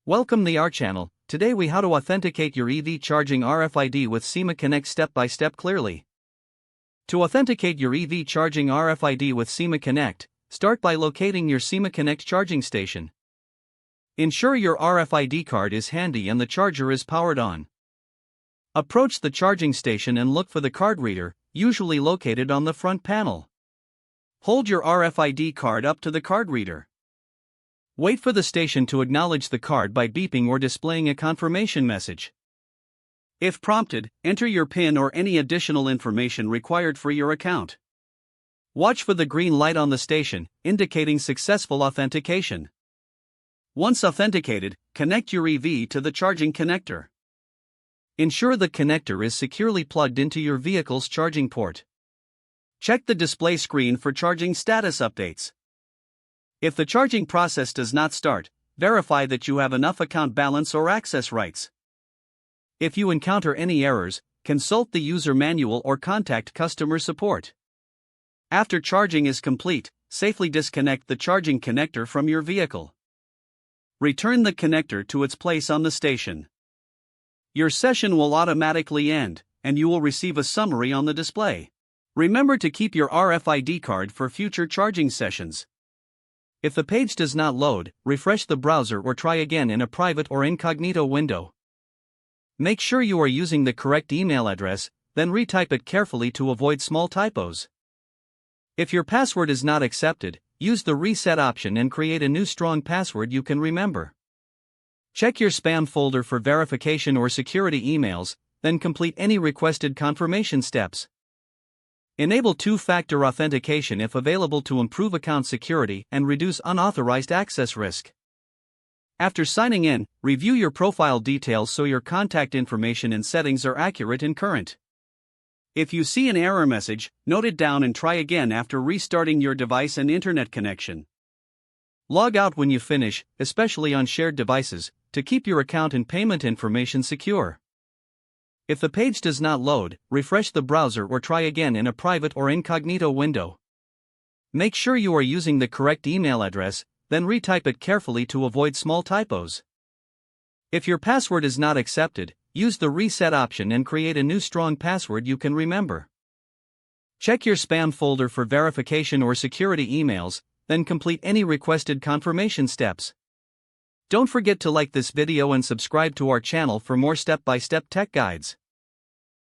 Welcome to our channel. Today we how to authenticate your EV charging RFID with SemaConnect step by step clearly. To authenticate your EV charging RFID with SemaConnect, start by locating your SemaConnect charging station. Ensure your RFID card is handy and the charger is powered on. Approach the charging station and look for the card reader, usually located on the front panel. Hold your RFID card up to the card reader. Wait for the station to acknowledge the card by beeping or displaying a confirmation message. If prompted, enter your PIN or any additional information required for your account. Watch for the green light on the station, indicating successful authentication. Once authenticated, connect your EV to the charging connector. Ensure the connector is securely plugged into your vehicle's charging port. Check the display screen for charging status updates. If the charging process does not start, verify that you have enough account balance or access rights. If you encounter any errors, consult the user manual or contact customer support. After charging is complete, safely disconnect the charging connector from your vehicle. Return the connector to its place on the station. Your session will automatically end, and you will receive a summary on the display. Remember to keep your RFID card for future charging sessions. If the page does not load, refresh the browser or try again in a private or incognito window. Make sure you are using the correct email address, then retype it carefully to avoid small typos. If your password is not accepted, use the reset option and create a new strong password you can remember. Check your spam folder for verification or security emails, then complete any requested confirmation steps. Enable two-factor authentication if available to improve account security and reduce unauthorized access risk. After signing in, review your profile details so your contact information and settings are accurate and current. If you see an error message, note it down and try again after restarting your device and internet connection. Log out when you finish, especially on shared devices, to keep your account and payment information secure. If the page does not load, refresh the browser or try again in a private or incognito window. Make sure you are using the correct email address, then retype it carefully to avoid small typos. If your password is not accepted, use the reset option and create a new strong password you can remember. Check your spam folder for verification or security emails, then complete any requested confirmation steps. Don't forget to like this video and subscribe to our channel for more step-by-step tech guides.